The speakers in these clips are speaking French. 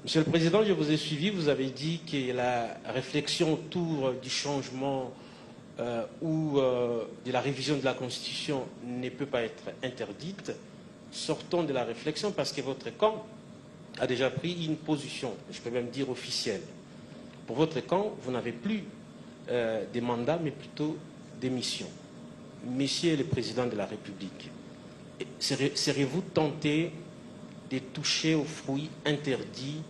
Monsieur le Président, je vous ai suivi, vous avez dit que la réflexion autour du changement ou de la révision de la Constitution ne peut pas être interdite. Sortons de la réflexion parce que votre camp a déjà pris une position, je peux même dire officielle. Pour votre camp, vous n'avez plus des mandats, mais plutôt des missions. Monsieur le Président de la République, serez-vous tenté de toucher aux fruits interdits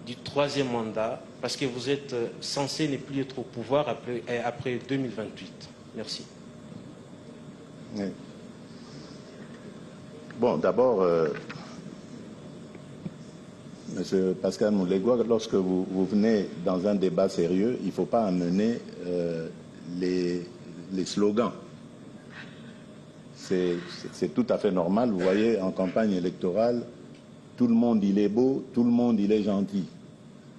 du troisième mandat, parce que vous êtes censé ne plus être au pouvoir après 2028. Merci. Oui. Bon, d'abord, Monsieur Pascal Moulegua, lorsque vous venez dans un débat sérieux, il ne faut pas amener les slogans. C'est tout à fait normal. Vous voyez, en campagne électorale, tout le monde il est beau, tout le monde il est gentil.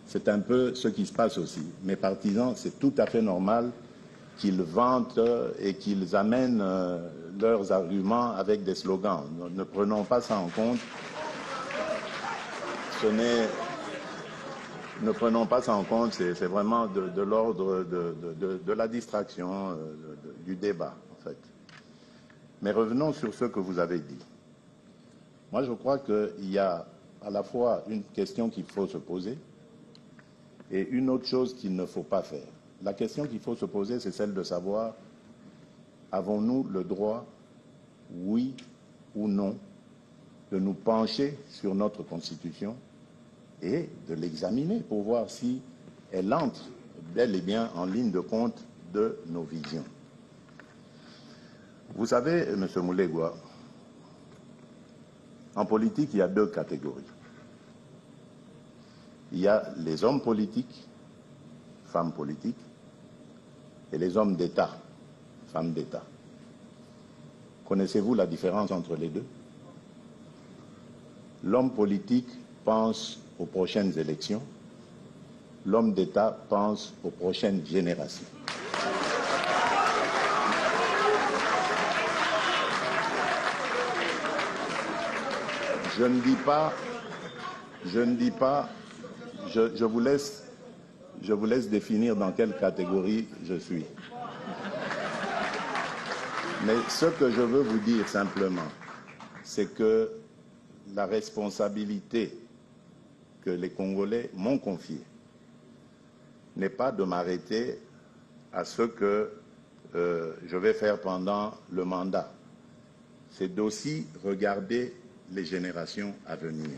C'est un peu ce qui se passe aussi. Mes partisans, c'est tout à fait normal qu'ils vantent et qu'ils amènent leurs arguments avec des slogans. Ne prenons pas ça en compte. Ne prenons pas ça en compte, c'est vraiment de l'ordre de la distraction, du débat, en fait. Mais revenons sur ce que vous avez dit. Moi, je crois qu'il y a à la fois une question qu'il faut se poser et une autre chose qu'il ne faut pas faire. La question qu'il faut se poser, c'est celle de savoir, avons-nous le droit, oui ou non, de nous pencher sur notre Constitution et de l'examiner pour voir si elle entre bel et bien en ligne de compte de nos visions. Vous savez, M. Moulegua, en politique, il y a deux catégories. Il y a les hommes politiques, femmes politiques, et les hommes d'État, femmes d'État. Connaissez-vous la différence entre les deux? L'homme politique pense aux prochaines élections, l'homme d'État pense aux prochaines générations. Je vous laisse définir dans quelle catégorie je suis. Mais ce que je veux vous dire simplement, c'est que la responsabilité que les Congolais m'ont confiée n'est pas de m'arrêter à ce que je vais faire pendant le mandat. C'est d'aussi regarder les générations à venir.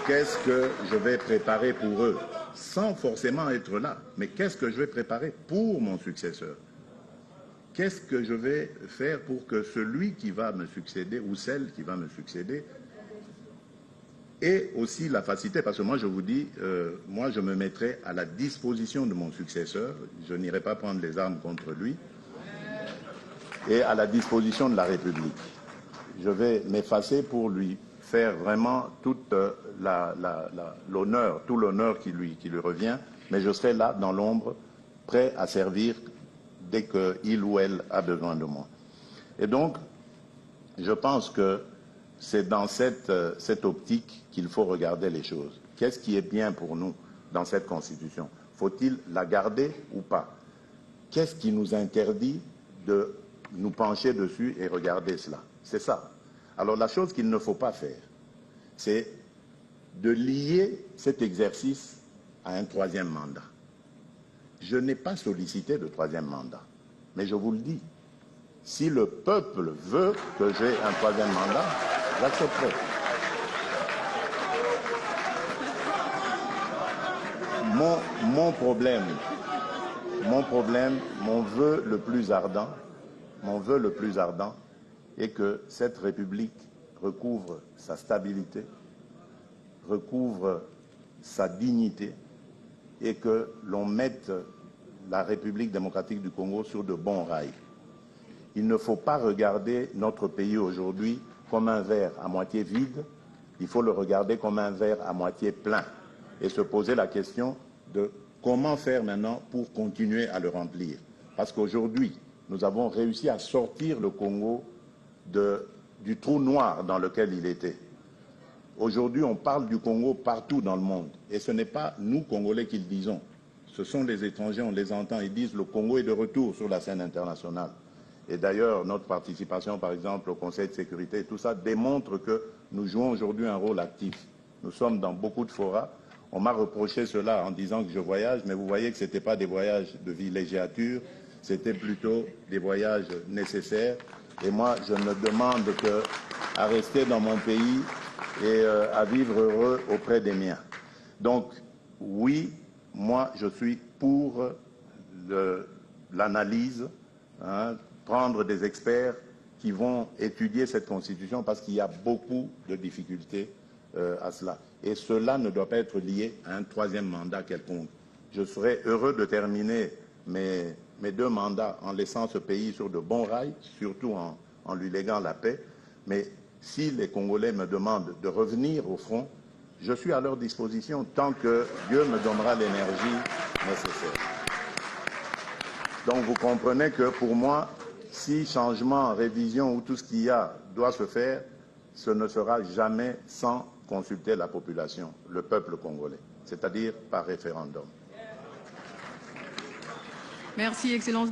Qu'est-ce que je vais préparer pour eux, sans forcément être là, mais qu'est-ce que je vais préparer pour mon successeur? Qu'est-ce que je vais faire pour que celui qui va me succéder ou celle qui va me succéder ait aussi la facilité? Parce que moi, je vous dis, moi, je me mettrai à la disposition de mon successeur. Je n'irai pas prendre les armes contre lui. Et à la disposition de la République. Je vais m'effacer pour lui faire vraiment toute l'honneur, tout l'honneur qui lui revient, mais je serai là dans l'ombre, prêt à servir dès qu'il ou elle a besoin de moi. Et donc, je pense que c'est dans cette optique qu'il faut regarder les choses. Qu'est-ce qui est bien pour nous dans cette Constitution? Faut-il la garder ou pas? Qu'est-ce qui nous interdit de nous pencher dessus et regarder cela? C'est ça. Alors la chose qu'il ne faut pas faire, c'est de lier cet exercice à un troisième mandat. Je n'ai pas sollicité de troisième mandat, mais je vous le dis, si le peuple veut que j'ai un troisième mandat, j'accepterai. Mon problème, mon vœu le plus ardent, est que cette République recouvre sa stabilité, recouvre sa dignité et que l'on mette la République démocratique du Congo sur de bons rails. Il ne faut pas regarder notre pays aujourd'hui comme un verre à moitié vide, il faut le regarder comme un verre à moitié plein et se poser la question de comment faire maintenant pour continuer à le remplir. Parce qu'aujourd'hui, nous avons réussi à sortir le Congo du trou noir dans lequel il était. Aujourd'hui, on parle du Congo partout dans le monde. Et ce n'est pas nous, Congolais, qui le disons. Ce sont les étrangers, on les entend, ils disent le Congo est de retour sur la scène internationale. Et d'ailleurs, notre participation, par exemple, au Conseil de sécurité, tout ça démontre que nous jouons aujourd'hui un rôle actif. Nous sommes dans beaucoup de forats. On m'a reproché cela en disant que je voyage, mais vous voyez que ce n'était pas des voyages de villégiature, c'était plutôt des voyages nécessaires. Et moi, je ne demande qu'à rester dans mon pays et à vivre heureux auprès des miens. Donc, oui, moi, je suis pour l'analyse, prendre des experts qui vont étudier cette Constitution parce qu'il y a beaucoup de difficultés à cela. Et cela ne doit pas être lié à un troisième mandat quelconque. Je serais heureux de terminer mes 2 mandats en laissant ce pays sur de bons rails, surtout en lui léguant la paix. Mais si les Congolais me demandent de revenir au front, je suis à leur disposition tant que Dieu me donnera l'énergie nécessaire. Donc vous comprenez que pour moi, si changement, révision ou tout ce qu'il y a doit se faire, ce ne sera jamais sans consulter la population, le peuple congolais, c'est-à-dire par référendum. Merci, Excellence.